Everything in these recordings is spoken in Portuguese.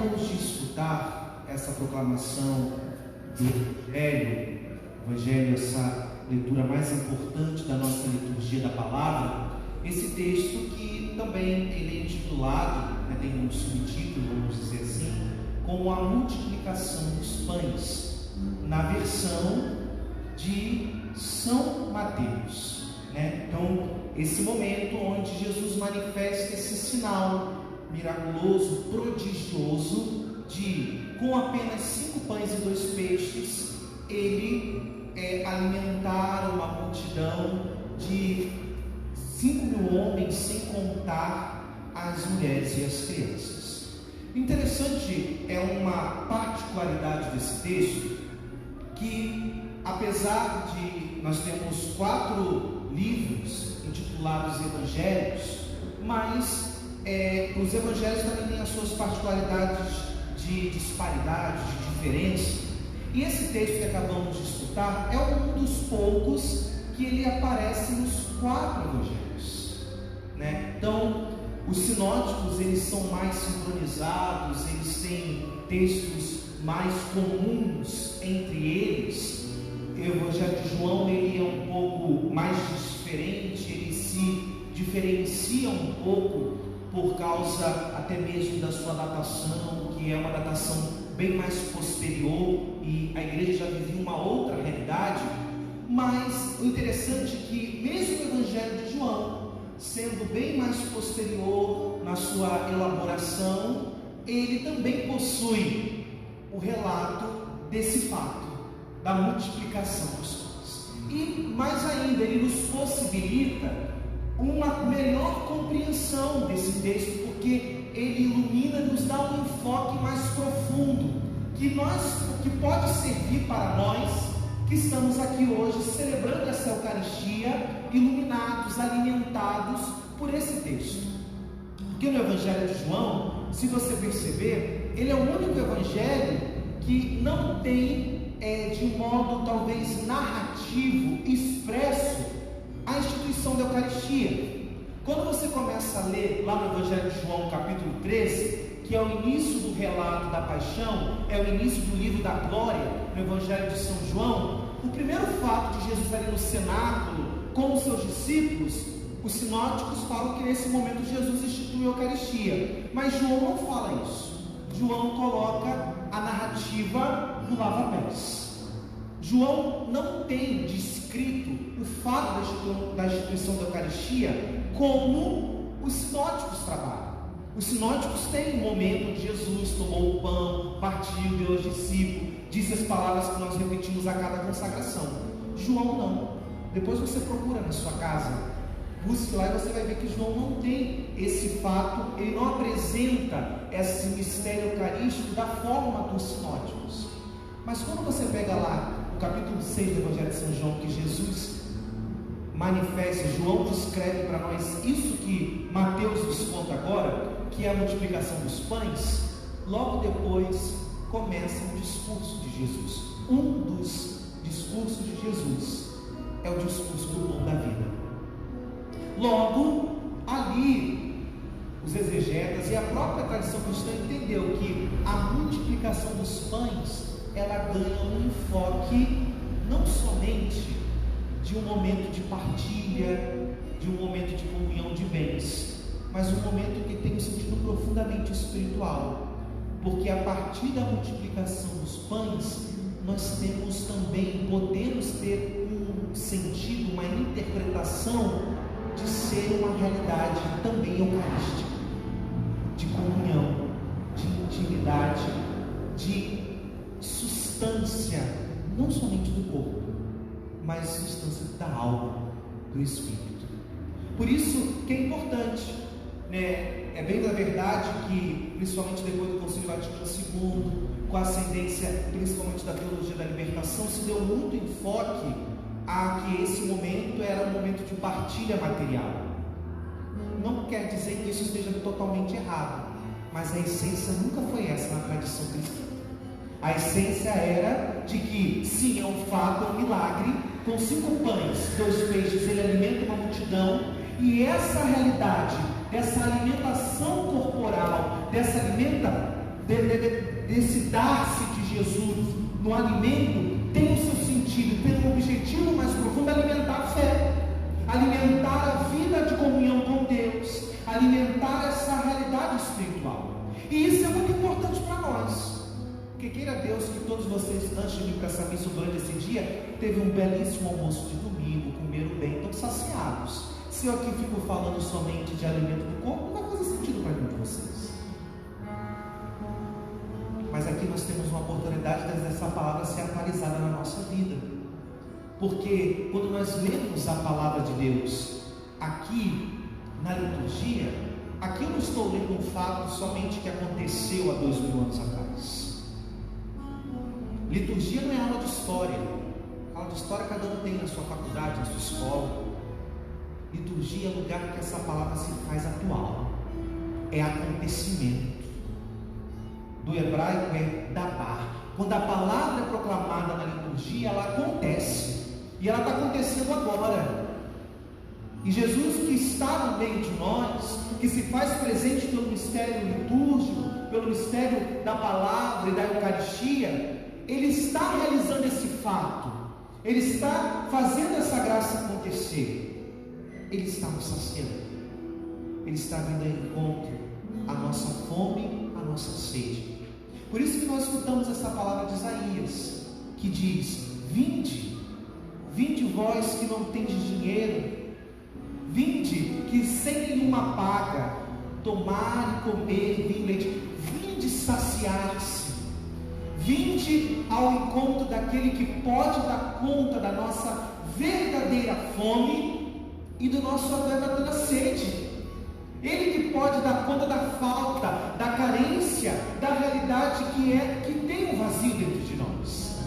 acabamos de escutar essa proclamação do Evangelho, essa leitura mais importante da nossa liturgia da palavra, esse texto que também ele é intitulado, tem um subtítulo, vamos dizer assim, como a multiplicação dos pães, na versão de São Mateus. Então, esse momento onde Jesus manifesta esse sinal miraculoso, prodigioso, de com apenas 5 pães e 2 peixes, ele alimentar uma multidão de 5.000 homens, sem contar as mulheres e as crianças. Interessante é uma particularidade desse texto, que apesar de nós termos 4 livros intitulados Evangelhos, mas os Evangelhos também têm as suas particularidades de disparidade, de diferença. E esse texto que acabamos de escutar é um dos poucos que ele aparece nos 4 Evangelhos, Então, os sinóticos, eles são mais sincronizados, eles têm textos mais comuns entre eles. O Evangelho de João, ele é um pouco mais diferente, ele se diferencia um pouco por causa até mesmo da sua datação, que é uma datação bem mais posterior, e a igreja já vivia uma outra realidade. Mas o interessante é que mesmo o Evangelho de João, sendo bem mais posterior na sua elaboração, ele também possui o relato desse fato, da multiplicação dos pães. E mais ainda, ele nos possibilita uma melhor compreensão desse texto, porque ele ilumina, nos dá um enfoque mais profundo, que pode servir para nós que estamos aqui hoje celebrando essa Eucaristia, iluminados, alimentados por esse texto. Porque no Evangelho de João, se você perceber, ele é o único Evangelho que não tem de um modo talvez narrativo, expresso, a instituição da Eucaristia. Quando você começa a ler lá no Evangelho de João, capítulo 13, que é o início do relato da paixão, é o início do livro da glória, no Evangelho de São João, o primeiro fato de Jesus ali no cenáculo, com os seus discípulos, os sinóticos falam que nesse momento Jesus institui a Eucaristia, mas João não fala isso. João coloca a narrativa do lava-pés. João não tem descrito o fato da instituição da Eucaristia como os sinóticos trabalham. Os sinóticos têm um momento onde Jesus tomou o pão, partiu, deu aos discípulos, disse as palavras que nós repetimos a cada consagração. João não. Depois você procura na sua casa, busque lá e você vai ver que João não tem esse fato, ele não apresenta esse mistério eucarístico da forma dos sinóticos. Mas quando você pega lá o capítulo 6 do Evangelho de São João, que Jesus manifesta, João descreve para nós isso que Mateus nos conta agora, que é a multiplicação dos pães. Logo depois começa o discurso de Jesus. Um dos discursos de Jesus é o discurso do pão da vida. Logo, ali, os exegetas e a própria tradição cristã entendeu que a multiplicação dos pães, ela ganha um enfoque não somente de um momento de partilha, de um momento de comunhão de bens, mas um momento que tem um sentido profundamente espiritual, porque a partir da multiplicação dos pães, nós temos também, podemos ter um sentido, uma interpretação de ser uma realidade também eucarística, de comunhão, de intimidade, de substância, não somente do corpo, mas substância da alma, do espírito. Por isso que é importante, é bem da verdade que, principalmente depois do Concílio Vaticano II, com a ascendência principalmente da teologia da libertação, se deu muito enfoque a que esse momento era um momento de partilha material. Não quer dizer que isso esteja totalmente errado, mas a essência nunca foi essa na tradição cristã. A essência era de que, sim, é um fato, é um milagre, com 5 pães, 2 peixes, ele alimenta uma multidão, e essa realidade, dessa alimentação corporal, dessa desse dar-se de Jesus no alimento, tem o seu sentido, tem um objetivo mais profundo: alimentar a fé, alimentar a vida de comunhão com Deus, alimentar essa realidade espiritual. E isso é muito importante para nós, porque queira Deus que todos vocês, antes de vir para essa missa durante esse dia, teve um belíssimo almoço de domingo, comeram bem, estão saciados. Se eu aqui fico falando somente de alimento do corpo, não vai fazer sentido para nenhum de vocês. Mas aqui nós temos uma oportunidade dessa palavra ser atualizada na nossa vida, porque quando nós lemos a palavra de Deus aqui na liturgia, aqui eu não estou lendo um fato somente que aconteceu há 2000 anos atrás. Liturgia não é aula de história. Aula de história cada um tem na sua faculdade, na sua escola. Liturgia é o lugar que essa palavra se faz atual, é acontecimento. Do hebraico é dabar. Quando a palavra é proclamada na liturgia, ela acontece, e ela está acontecendo agora. E Jesus, que está no meio de nós, que se faz presente pelo mistério litúrgico, pelo mistério da palavra e da Eucaristia, Ele está realizando esse fato, Ele está fazendo essa graça acontecer. Ele está nos saciando, Ele está vindo ao encontro à nossa fome, à nossa sede. Por isso que nós escutamos essa palavra de Isaías, que diz: vinde vós que não tendes dinheiro, vinde que sem nenhuma paga, tomar e comer vinho e leite, vinde saciar-se, vinde ao encontro daquele que pode dar conta da nossa verdadeira fome e do nosso verdadeira sede. Ele que pode dar conta da falta, da carência, da realidade que tem um vazio dentro de nós.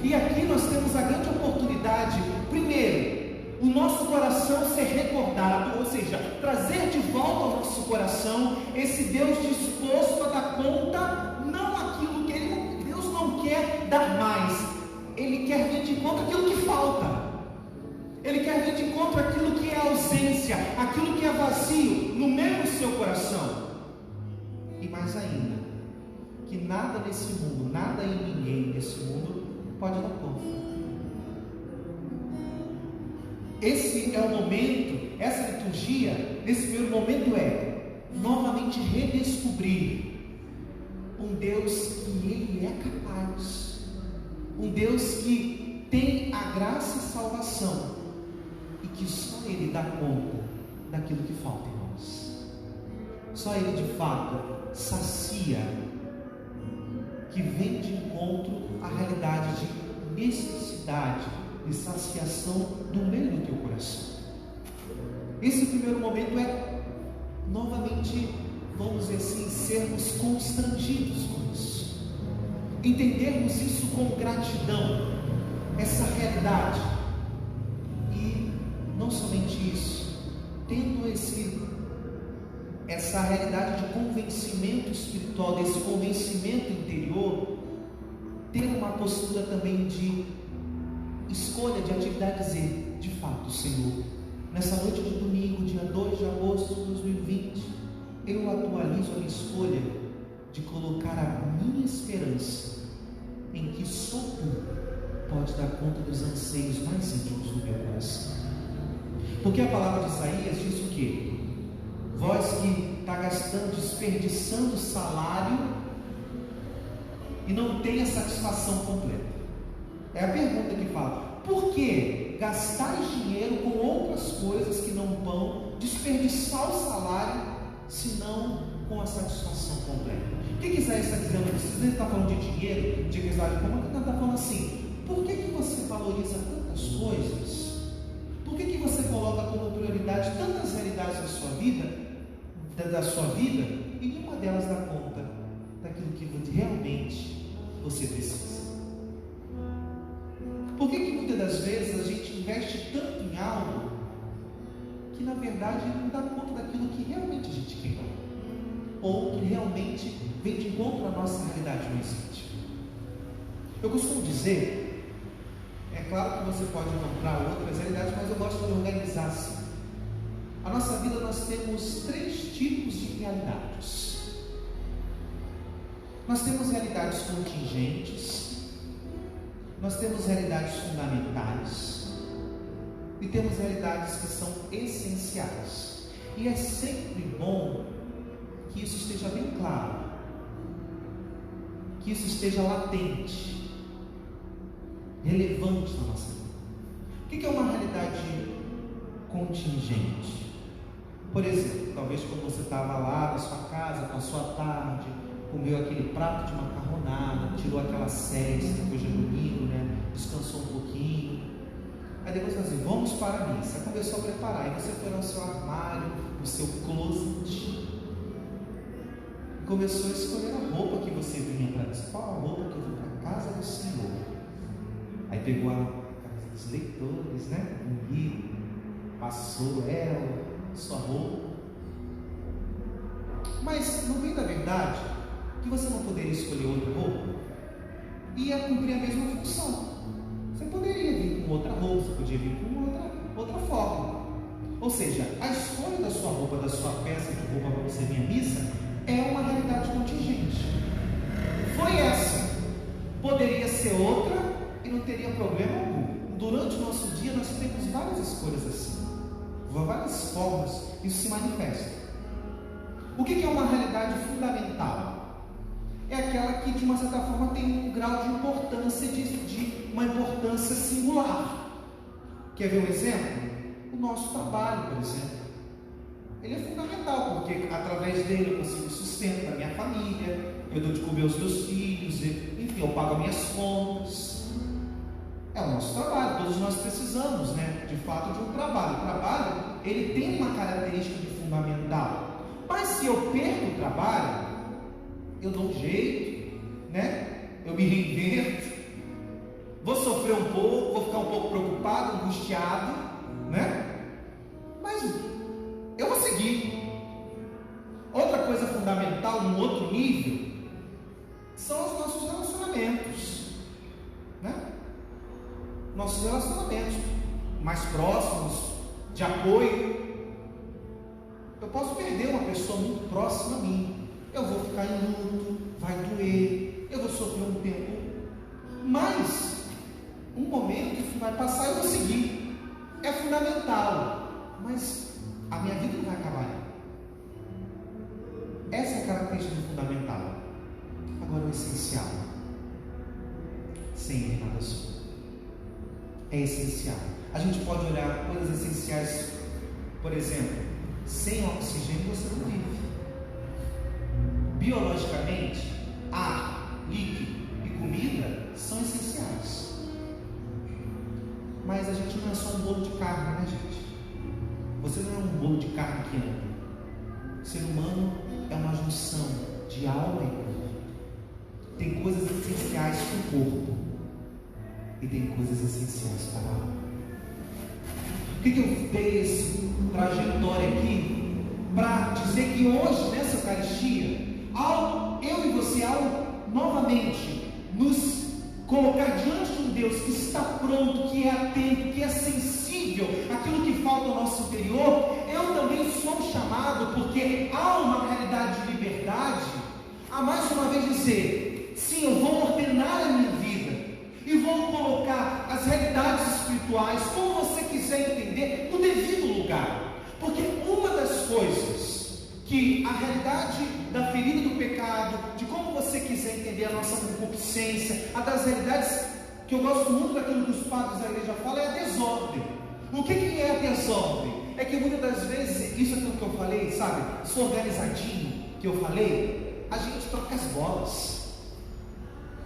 E aqui nós temos a grande oportunidade, primeiro, o nosso coração ser recordado, ou seja, trazer de volta ao nosso coração esse Deus disposto a dar conta, não aquilo que Deus não quer dar mais, Ele quer vir de conta aquilo que falta. Ele quer vir de encontro àquilo que é ausência, aquilo que é vazio no meio do seu coração. E mais ainda, que nada nesse mundo, nada e ninguém nesse mundo pode dar conta. Esse é o momento, essa liturgia, nesse primeiro momento é novamente redescobrir um Deus que Ele é capaz, um Deus que tem a graça e salvação, e que só Ele dá conta daquilo que falta em nós. Só Ele de fato sacia, que vem de encontro à realidade de necessidade, de saciação do meio do teu coração. Esse primeiro momento é novamente, vamos dizer assim, sermos constrangidos com isso, entendermos isso com gratidão, essa realidade. Não somente isso, tendo essa realidade de convencimento espiritual, desse convencimento interior, ter uma postura também de escolha, de atividade, dizer: de fato, Senhor, nessa noite de domingo, dia 2 de agosto de 2020, eu atualizo a minha escolha de colocar a minha esperança em que só Tu pode dar conta dos anseios mais íntimos do meu coração. Porque a palavra de Isaías diz o quê? Vós que está gastando, desperdiçando salário e não tem a satisfação completa. É a pergunta que fala: por que gastar dinheiro com outras coisas que não vão desperdiçar o salário, senão com a satisfação completa? O que Isaías está dizendo? Ele está falando de dinheiro, de Isaías, como ele está falando assim: por que você valoriza tantas coisas? Por que você coloca como prioridade tantas realidades da sua vida, e nenhuma delas dá conta daquilo que realmente você precisa? Por que muitas das vezes a gente investe tanto em algo que na verdade não dá conta daquilo que realmente a gente quer, ou que realmente vem de encontro à nossa realidade mais íntima? Eu costumo dizer, é claro que você pode encontrar outras realidades, mas eu gosto de organizar assim. A nossa vida, nós temos 3 tipos de realidades. Nós temos realidades contingentes, nós temos realidades fundamentais e temos realidades que são essenciais. E é sempre bom que isso esteja bem claro, que isso esteja latente, relevante na nossa vida. O que é uma realidade contingente? Por exemplo, talvez quando você estava lá na sua casa, com a sua tarde, comeu aquele prato de macarronada, tirou aquela siesta, hoje é domingo, né? Descansou um pouquinho. Aí depois você assim, vamos para a missa. Aí começou a preparar. Aí você foi no seu armário, no seu closet, e começou a escolher a roupa que você vinha para missa. Qual a roupa que eu vou para a casa do Senhor? Aí pegou a casa dos leitores, né? Um livro, passou ela, sua roupa. Mas não vem da verdade que você não poderia escolher outra roupa? Ia cumprir a mesma função. Você poderia vir com outra roupa, você podia vir com outra forma. Ou seja, a escolha da sua roupa, da sua peça de roupa para você vir à missa, é uma realidade contingente. Foi essa. Poderia ser outra e não teria problema algum. Durante o nosso dia nós temos várias escolhas assim, várias formas, isso se manifesta. O que é uma realidade fundamental? É aquela que de uma certa forma tem um grau de importância, de uma importância singular. Quer ver um exemplo? O nosso trabalho, por exemplo. Ele é fundamental, porque através dele eu consigo sustento da minha família, eu dou de comer aos meus filhos, enfim, eu pago as minhas contas. É o nosso trabalho, todos nós precisamos, né, de fato, de um trabalho. O trabalho, ele tem uma característica de fundamental. Mas se eu perco o trabalho, eu dou um jeito, né? Eu me reinvento, vou sofrer um pouco, vou ficar um pouco preocupado, angustiado, né? Mas eu vou seguir. Outra coisa fundamental, num outro nível, são os nossos relacionamentos, né? Nossos relacionamentos mais próximos, de apoio. Eu posso perder uma pessoa muito próxima a mim, eu vou ficar em luto, vai doer, eu vou sofrer um tempo, mas um momento que vai passar, eu vou seguir. É fundamental, mas a minha vida não vai acabar. Essa é a característica do fundamental. Agora o essencial, sem nada só, é essencial. A gente pode olhar coisas essenciais, por exemplo, sem oxigênio você não vive. Biologicamente, ar, líquido e comida são essenciais. Mas a gente não é só um bolo de carne, né, gente? Você não é um bolo de carne que anda. O ser humano é uma junção de alma e corpo. Tem coisas essenciais para o corpo e tem coisas essenciais para a alma. Por que eu dei esse trajetória aqui? Para dizer que hoje, nessa Eucaristia, eu e você, ao novamente nos colocar diante de um Deus que está pronto, que é atento, que é sensível àquilo que falta ao nosso interior, eu também sou chamado, porque há uma realidade de liberdade, a mais uma vez dizer, sim, eu vou ordenar a minha vida, e vou colocar as realidades espirituais, como você quiser entender, no devido lugar. Porque uma das coisas que a realidade da ferida do pecado, de como você quiser entender a nossa concupiscência, a das realidades que eu gosto muito daquilo que os padres da igreja falam, é a desordem. O que é a desordem? É que muitas das vezes, isso é aquilo que eu falei, sabe, sou organizadinho, que eu falei, a gente troca as bolas.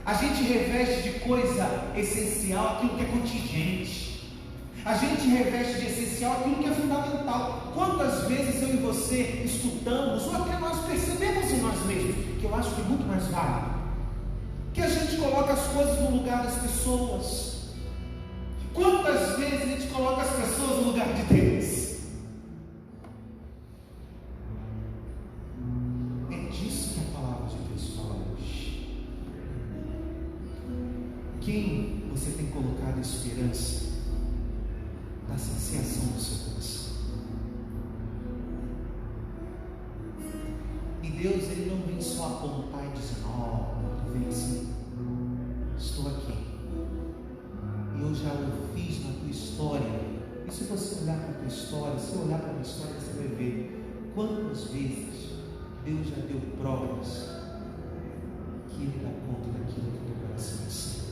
A gente reveste de coisa essencial aquilo que é contingente. A gente reveste de essencial aquilo que é fundamental. Quantas vezes eu e você estudamos, ou até nós percebemos em nós mesmos, que eu acho que é muito mais válido, que a gente coloca as coisas no lugar das pessoas. Quantas vezes a gente coloca as pessoas no lugar de Deus? É disso que a palavra de Deus fala hoje. Quem você tem colocado esperança na saciação do seu coração? E Deus, Ele não vem só apontar e dizer, ó, Se você olhar para a tua história, se olhar para a minha história, você vai ver quantas vezes Deus já deu provas que Ele dá conta daquilo que o teu coração anseia.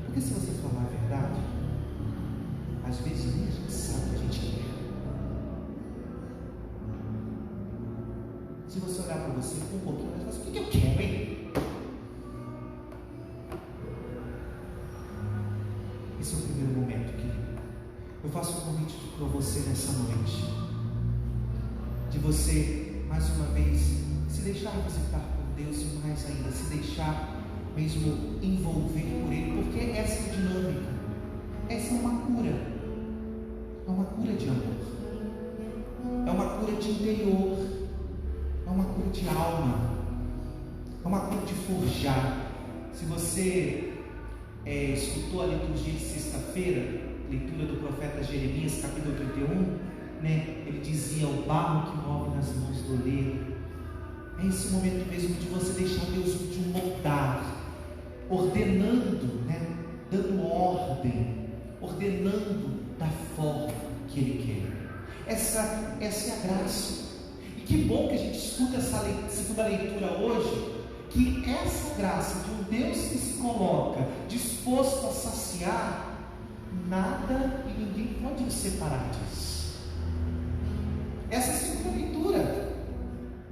Porque se você falar a verdade, às vezes nem a gente sabe o que a gente quer. Se você olhar para você com um pouquinho, você vai falar, o que eu quero, hein? Esse é o primeiro momento, querido. Eu faço um convite para você nessa noite, de você, mais uma vez, se deixar visitar por Deus e mais ainda, se deixar mesmo envolver por Ele, porque essa é a dinâmica, essa é uma cura de amor, é uma cura de interior, é uma cura de alma, é uma cura de forjar. Se você escutou a liturgia de sexta-feira, leitura do profeta Jeremias, capítulo 31, ele dizia: o barro que move nas mãos do oleiro. É esse momento mesmo de você deixar Deus te moldar, ordenando, dando ordem, ordenando da forma que Ele quer. Essa é a graça. E que bom que a gente escuta essa segunda leitura hoje, que essa graça de um Deus que se coloca disposto a saciar, nada e ninguém pode nos separar disso. Essa é a segunda leitura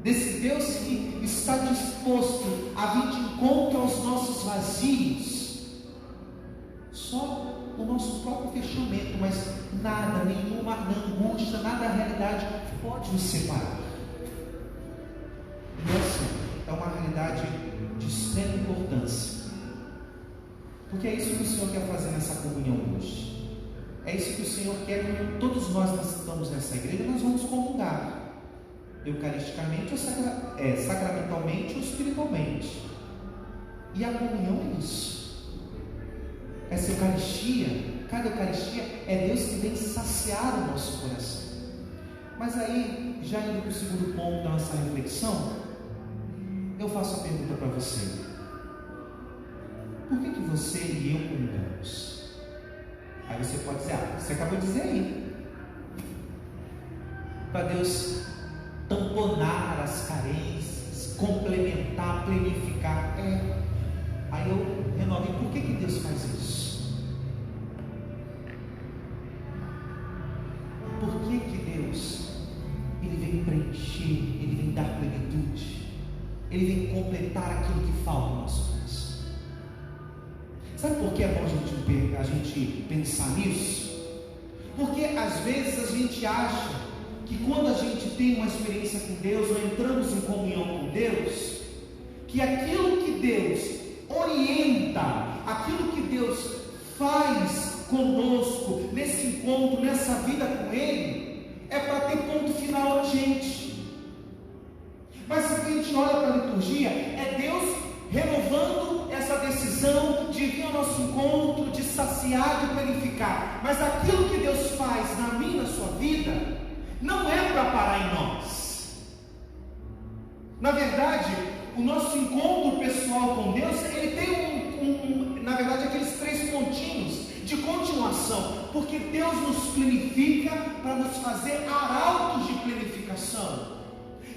desse Deus que está disposto a vir de encontro aos nossos vazios, só o nosso próprio fechamento, mas nada, nenhuma angústia, nada da realidade pode nos separar. E essa é uma realidade de extrema importância, porque é isso que o Senhor quer fazer nessa comunhão hoje. É isso que o Senhor quer que todos nós estamos nessa igreja, nós vamos comungar eucaristicamente ou sacramentalmente ou espiritualmente. E a comunhão é isso. Essa Eucaristia, cada Eucaristia é Deus que vem saciar o nosso coração. Mas aí, já indo para o segundo ponto da nossa reflexão, eu faço a pergunta para você: por que você e eu comungamos? Aí você pode dizer: você acabou de dizer aí, para Deus tamponar as carências, complementar, planificar. Aí eu renovei: por que Deus faz isso? Por que Deus, Ele vem preencher, Ele vem dar plenitude, Ele vem completar aquilo que falta no nosso coração? Sabe por que é bom a gente pensar nisso? Porque às vezes a gente acha que quando a gente tem uma experiência com Deus, ou entramos em comunhão com Deus, que aquilo que Deus orienta, aquilo que Deus faz conosco, nesse encontro, nessa vida com Ele, é para ter ponto final na gente. Mas se a gente olha para a liturgia, é Deus renovando essa decisão de vir ao nosso encontro, de saciar, de planificar. Mas aquilo que Deus faz na minha e na sua vida, não é para parar em nós. Na verdade, o nosso encontro pessoal com Deus, ele tem na verdade, aqueles 3 pontinhos de continuação, porque Deus nos planifica para nos fazer arautos de planificação.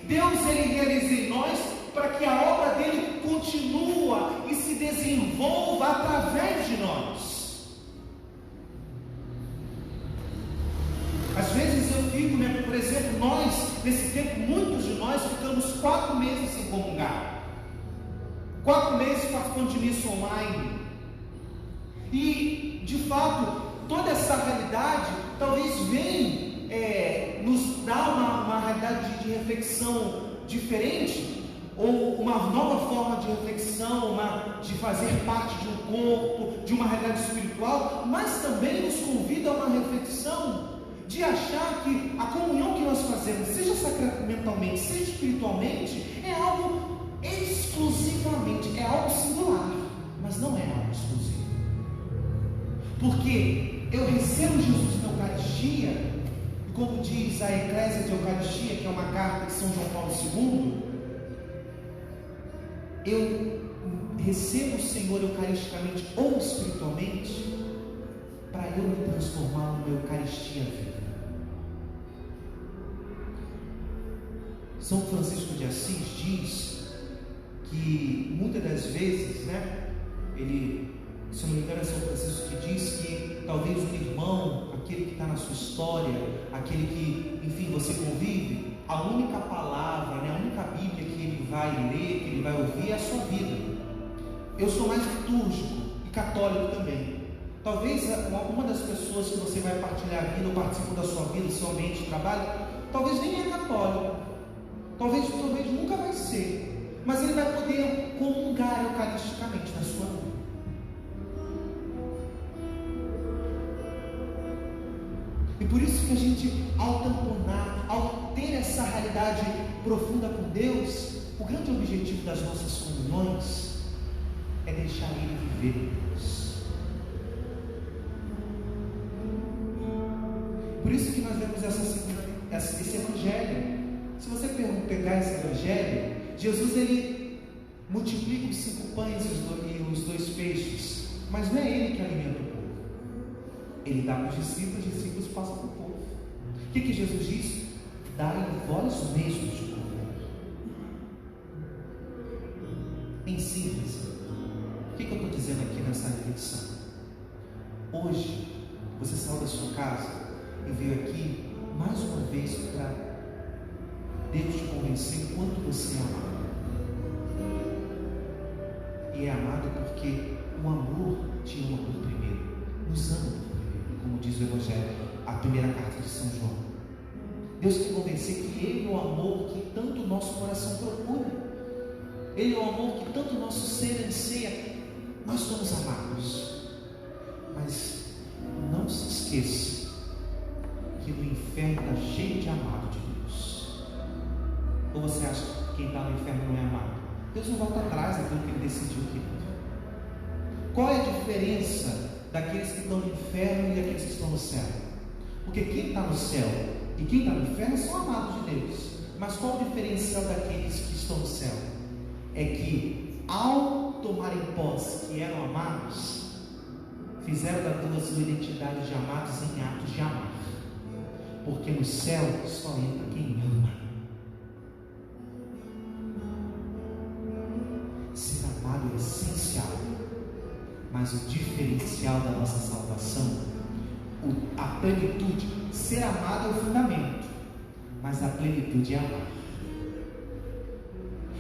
Deus, Ele realiza em nós para que a obra dele continua e se desenvolva através de nós. Às vezes eu fico, por exemplo, nós, nesse tempo, muitos de nós ficamos 4 meses sem comungar, 4 meses participando de missa online, e de fato, toda essa realidade talvez venha nos dar uma realidade de reflexão diferente, ou uma nova forma de reflexão, de fazer parte de um corpo, de uma realidade espiritual, mas também nos convida a uma reflexão de achar que a comunhão que nós fazemos, seja sacramentalmente, seja espiritualmente, é algo exclusivamente, é algo singular, mas não é algo exclusivo. Porque eu recebo Jesus na Eucaristia, e como diz a Eclésia de Eucaristia, que é uma carta de São João Paulo II, eu recebo o Senhor eucaristicamente ou espiritualmente para para eu me transformar numa Eucaristia viva. São Francisco de Assis diz que muitas das vezes, se não me engano é São Francisco que diz que talvez um irmão, aquele que está na sua história, aquele que, enfim, você convive, a única palavra, a única Bíblia que ele vai ler, que ele vai ouvir é a sua vida. Eu sou mais litúrgico e católico também. Talvez uma das pessoas que você vai partilhar a vida ou participam da sua vida, do seu ambiente de trabalho, talvez nem é católico, talvez nunca vai ser, mas ele vai poder comungar eucaristicamente na sua vida. E por isso que a gente, ao tamponar, ao ter essa realidade profunda com Deus, o grande objetivo das nossas comunhões é deixar Ele viver em nós. Por isso que nós vemos esse Evangelho. Se você pegar esse Evangelho, Jesus ele multiplica os 5 pães e os 2 peixes, mas não é Ele que alimenta o povo. Ele dá para os discípulos passam para o povo. O que Jesus diz? Dai vós mesmos de comer. Em síntese, o que eu estou dizendo aqui nessa reflexão? Hoje, você saiu da sua casa e veio aqui mais uma vez para Deus te convencer o quanto você é amado. E é amado porque o amor te ama por primeiro, nos ama por primeiro, como diz o Evangelho, a primeira carta de São João. Deus quer convencer que Ele é o amor que tanto o nosso coração procura. Ele é o amor que tanto o nosso ser anseia. Nós somos amados, mas não se esqueça que no inferno está cheio de amado de Deus. Ou você acha que quem está no inferno não é amado? Deus não volta atrás daquilo que Ele decidiu, querido. Qual é a diferença daqueles que estão no inferno e daqueles que estão no céu? Porque quem está no céu e quem está no inferno são amados de Deus. Mas qual o diferencial daqueles que estão no céu? É que ao tomarem posse que eram amados, fizeram da sua identidade de amados em atos de amar. Porque no céu só entra quem ama. Ser amado é essencial, mas o diferencial da nossa salvação, a plenitude, ser amado é o fundamento, mas a plenitude é amar.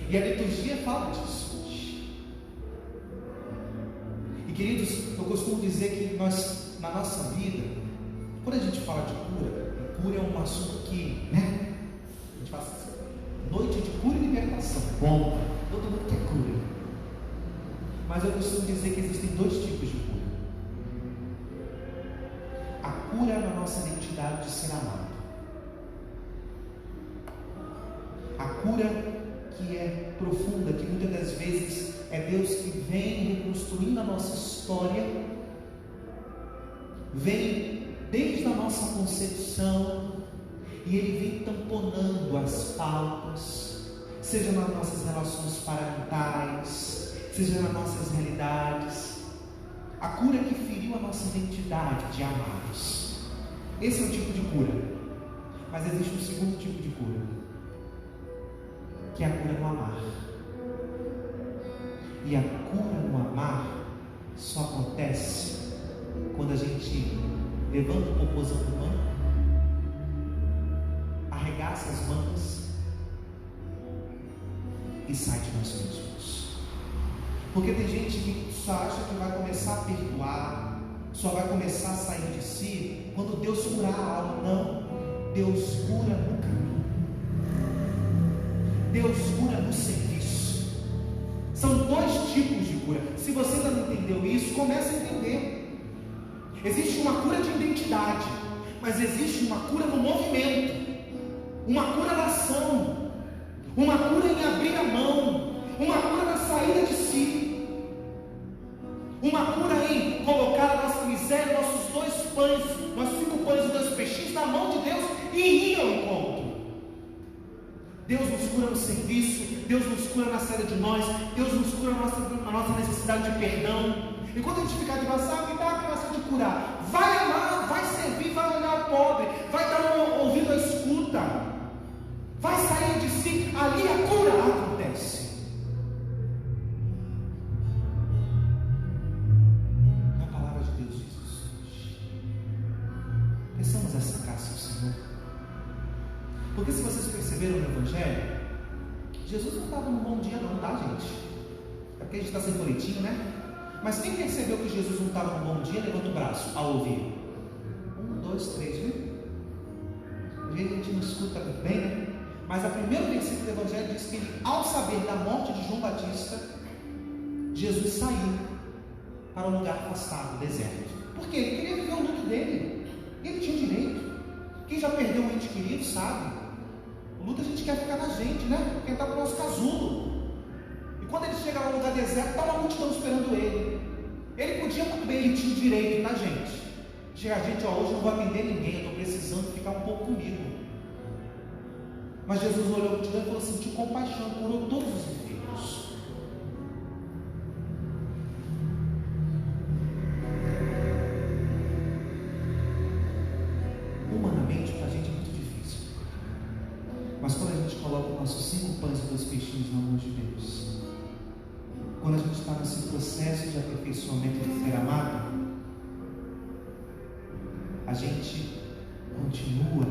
E a liturgia fala disso hoje. E queridos, eu costumo dizer que nós, na nossa vida, quando a gente fala de cura é um assunto que, a gente fala assim, noite de cura e libertação. Bom, todo mundo quer cura. Mas eu costumo dizer que existem 2 tipos de cura. A cura é na nossa identidade de ser amado. A cura que é profunda, que muitas das vezes é Deus que vem reconstruindo a nossa história, vem desde a nossa concepção, e Ele vem tamponando as faltas, seja nas nossas relações parentais, seja nas nossas realidades. A cura que feriu a nossa identidade de amados. Esse é o tipo de cura. Mas existe um segundo tipo de cura, que é a cura no amar. E a cura no amar só acontece quando a gente levanta o popozão do banco, arregaça as mangas e sai de nós mesmos. Porque tem gente que só acha que vai começar a perdoar, só vai começar a sair de si quando Deus curar a alma. Não, Deus cura no caminho, Deus cura no serviço. São 2 tipos de cura. Se você ainda não entendeu isso, comece a entender. Existe uma cura de identidade, mas existe uma cura no movimento, uma cura na ação, uma cura em abrir a mão, uma cura na saída de si, uma cura em colocar a nossa miséria, nossos 2 pães, nossos 5 pães e 2 peixinhos na mão de Deus e ir ao encontro. Deus nos cura no serviço, Deus nos cura na saída de nós, Deus nos cura na nossa necessidade de perdão. E quando a gente ficar de passar, me dá a graça de curar. Vai amar, vai servir, vai olhar o pobre, vai dar um ouvido à escuta, vai sair de si, ali a cura acontece. A palavra de Deus diz isso hoje. Peçamos essa graça ao Senhor. Porque se vocês perceberam no Evangelho, Jesus não estava num bom dia não, tá, gente? É porque a gente está sem boletim, né? Mas quem percebeu que Jesus não estava num bom dia, levanta o braço ao ouvir. 1, 2, 3, viu? Às vezes a gente não escuta muito bem, né? Mas o primeiro versículo do Evangelho diz que ele, ao saber da morte de João Batista, Jesus saiu para um lugar afastado, deserto. Por quê? Ele queria viver o luto dele. Ele tinha direito. Quem já perdeu um ente querido sabe. O luto a gente quer ficar na gente, né? Quem está com o nosso casulo. E quando ele chega num lugar deserto, está uma multidão esperando ele. Ele podia muito bem, ele tinha direito, tá, gente? Chega a gente, hoje não vou atender ninguém, eu estou precisando ficar um pouco comigo. Mas Jesus olhou a multidão e falou assim: de compaixão, curou todos os enfermos. Humanamente, para a gente é muito difícil. Mas quando a gente coloca os nossos 5 pães e 2 peixinhos na mão de Deus, quando a gente está nesse processo de aperfeiçoamento de ser amado, a gente continua,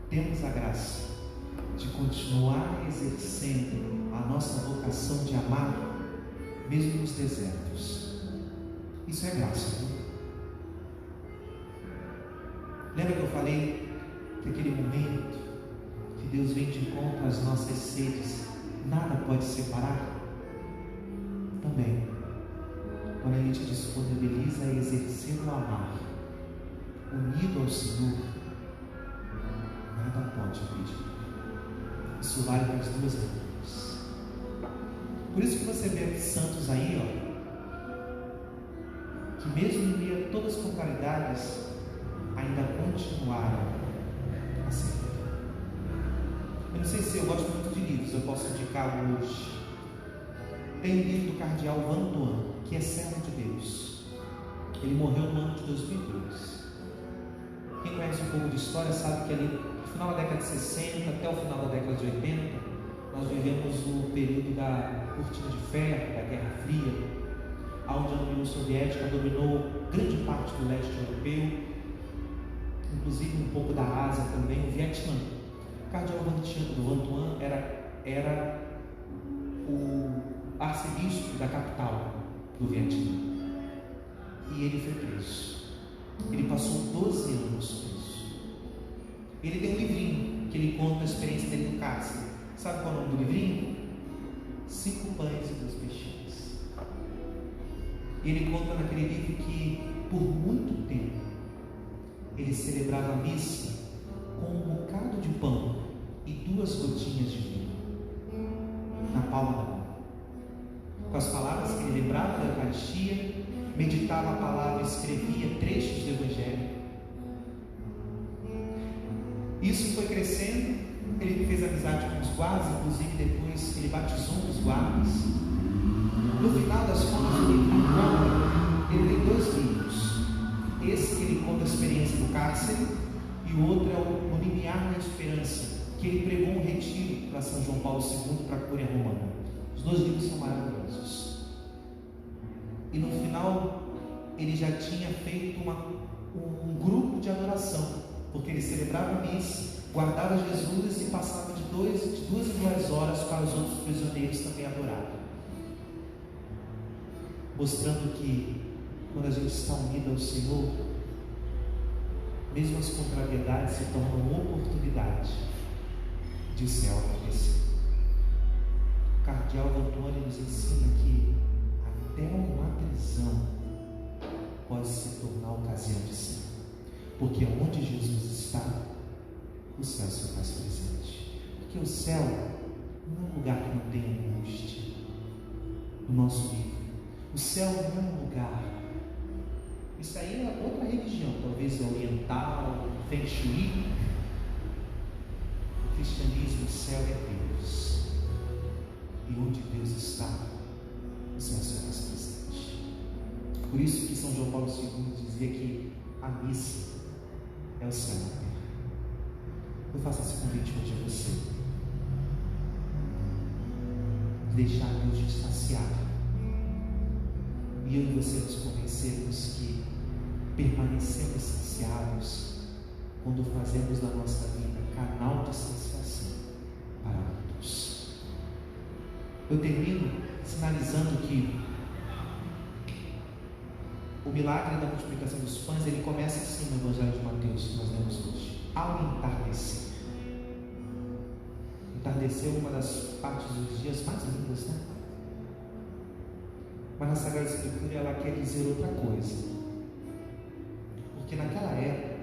temos a graça de continuar exercendo a nossa vocação de amar, mesmo nos desertos. Isso é graça, né? Lembra que eu falei que aquele momento que Deus vem de encontro às nossas sedes, nada pode separar? Também, quando a gente disponibiliza a exercer o amar, unido ao Senhor, nada pode impedir. Isso vale para as duas mãos. Por isso que você vê santos aí, que mesmo em meio a todas as contrariedades, ainda continuaram a servir. Eu não sei se eu gosto muito de livros, eu posso indicar hoje. Tem um livro do cardeal Vantuan, que é servo de Deus. Ele morreu no ano de 2002. Quem conhece um pouco de história sabe que ali, no final da década de 60 até o final da década de 80, nós vivemos o período da cortina de ferro, da Guerra Fria, onde a União Soviética dominou grande parte do leste europeu, inclusive um pouco da Ásia também, o Vietnã. O cardeal Vantuan era o arcebispo da capital do Vietnã, e ele foi preso. Ele passou 12 anos preso. Ele tem um livrinho que ele conta a experiência dele no cárcere. Sabe qual é o nome do livrinho? 5 pães e 2 peixinhos. E ele conta naquele livro que por muito tempo ele celebrava a missa com um bocado de pão e 2 gotinhas de vinho na palma da mão. Com as palavras que ele lembrava da Eucaristia, meditava a palavra, escrevia trechos do Evangelho. Isso foi crescendo, ele fez amizade com os guardas, inclusive depois ele batizou um dos guardas. No final das contas, o livro ele tem 2 livros. Esse que ele conta a experiência do cárcere, e o outro é o Limiar da Esperança, que ele pregou um retiro para São João Paulo II, para a Cúria Romana. Os 2 livros são maravilhosos. E no final, ele já tinha feito um grupo de adoração, porque ele celebrava a missa, guardava Jesus e passava de 2 em 2 horas para os outros prisioneiros também adorarem. Mostrando que, quando a gente está unido ao Senhor, mesmo as contrariedades se tornam uma oportunidade de o céu acontecer. O cardeal Vantuan nos ensina que até uma prisão pode se tornar ocasião de céu, porque onde Jesus está, o céu se faz presente. Porque o céu não é um lugar que não tem angústia. No nosso livro, o céu não é um lugar. Isso aí é outra religião, talvez oriental, Feng Shui. O cristianismo, o céu é Deus. E onde Deus está, você vai ser mais presente. Por isso que São João Paulo II dizia que a missa é o céu na terra. Eu faço esse convite hoje a você. Deixar Deus te saciar. E eu e você nos convencermos que permanecemos saciados quando fazemos da nossa vida canal de saciação para outros. Eu termino sinalizando que o milagre da multiplicação dos pães, ele começa assim no Evangelho de Mateus, que nós lemos hoje. Ao entardecer. Entardecer é uma das partes dos dias mais lindas, né? Mas na Sagrada Escritura ela quer dizer outra coisa. Porque naquela época,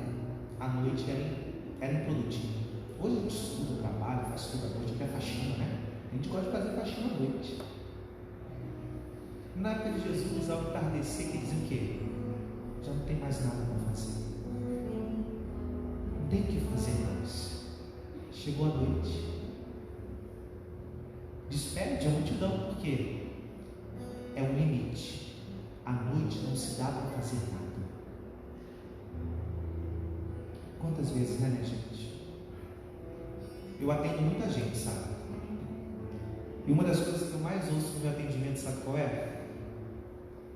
a noite era improdutiva. Hoje a gente estuda, trabalha, faz tudo à noite, até faxina, né? A gente gosta de fazer faxina à noite. Na época de Jesus, ao entardecer, quer dizer o quê? Já não tem mais nada para fazer. Não tem o que fazer mais. Chegou a noite. Despede a multidão, porque é um limite. À noite não se dá para fazer nada. Quantas vezes, né, minha gente? Eu atendo muita gente, sabe? E uma das coisas que eu mais ouço no meu atendimento, sabe qual é?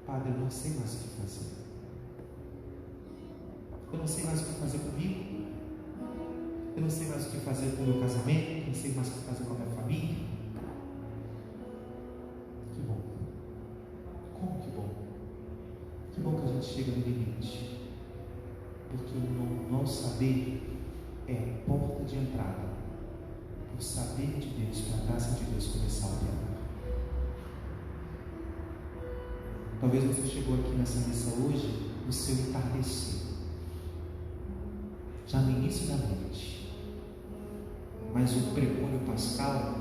Padre, eu não sei mais o que fazer. Eu não sei mais o que fazer comigo. Eu não sei mais o que fazer com o meu casamento. Eu não sei mais o que fazer com a minha família. Que bom. Como que bom? Que bom que a gente chega no limite. Porque o não saber é a porta de entrada. O saber de Deus, para a graça de Deus começar a operar. Talvez você chegou aqui nessa missa hoje no seu entardecer, já no início da noite. Mas o pregônio pascal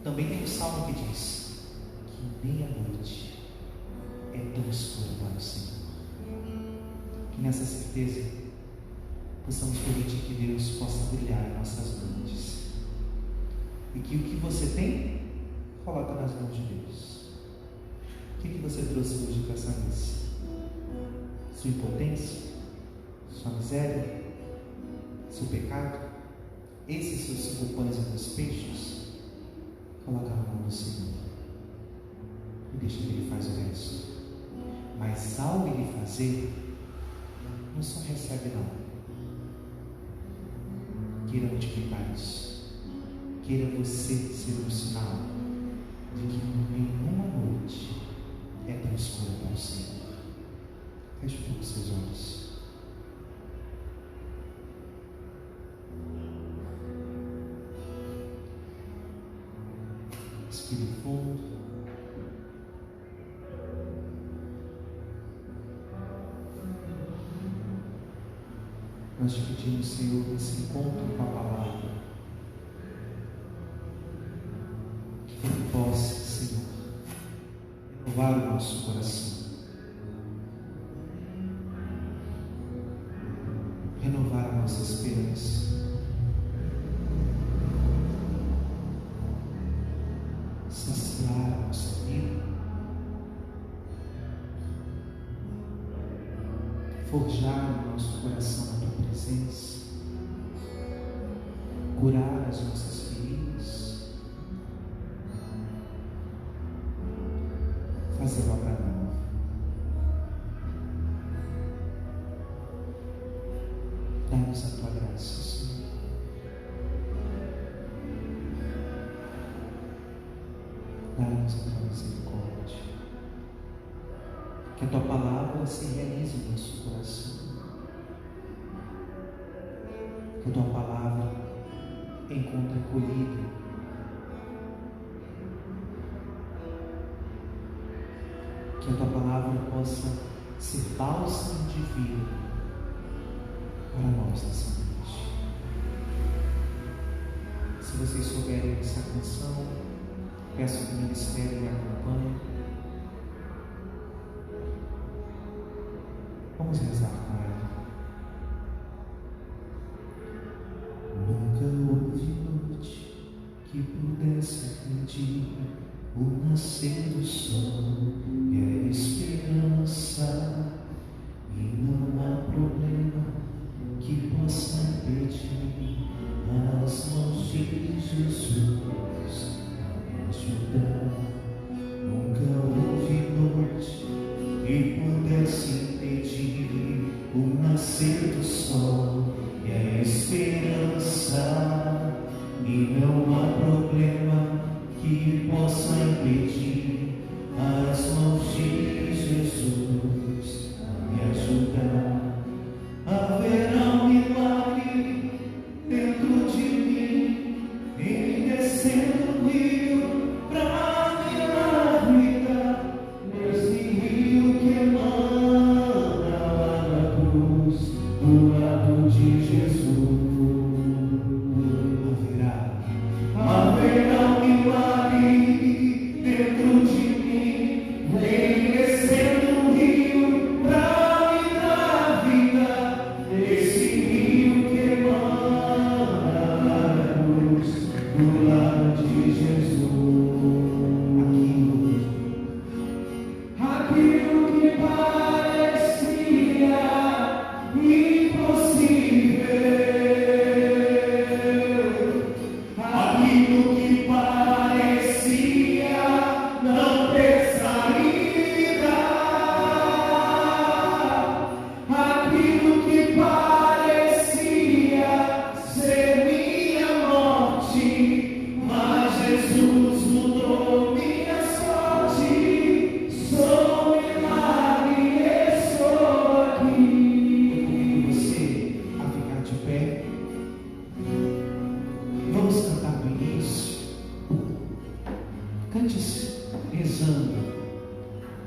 também tem um salmo que diz que nem a noite é tão escura para o Senhor. Que nessa certeza possamos permitir que Deus possa brilhar em nossas noites. E que o que você tem, coloca nas mãos de Deus. O que você trouxe hoje para essa missa? Sua impotência? Sua miséria? Seu pecado? Esses seus 5 pães e 2 peixes? Coloca na mão do Senhor e deixa que Ele faz o resto. Mas ao Ele fazer, não só recebe não. Queira multiplicar isso. Queira você ser um sinal de que nenhuma noite é tão escura para o Senhor. Feche um pouco seus olhos. Respire fundo. Nós te pedimos, Senhor, nesse encontro com a palavra, que Ele possa, Senhor, renovar o nosso coração, renovar a nossa esperança, saciar a nossa vida, forjar o nosso coração na Tua presença, curar as nossas feridas, fazer obra nova. Dá-nos a Tua graça, Senhor. Dá-nos a Tua misericórdia. Que a Tua palavra se realize no nosso coração. Que a Tua palavra encontre acolhida. Que a Tua palavra possa ser bálsamo de vida para nós nessa noite. Se vocês souberem essa canção, peço que o ministério me acompanhe. Vamos rezar com ela. Nunca houve noite que pudesse pedir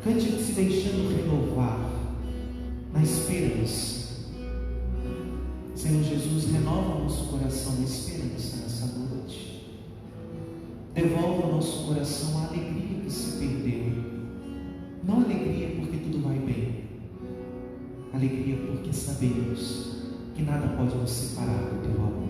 Cante se deixando renovar na esperança. Senhor Jesus, renova o nosso coração na esperança nessa noite. Devolve ao nosso coração a alegria que se perdeu. Não alegria porque tudo vai bem, alegria porque sabemos que nada pode nos separar do teu amor.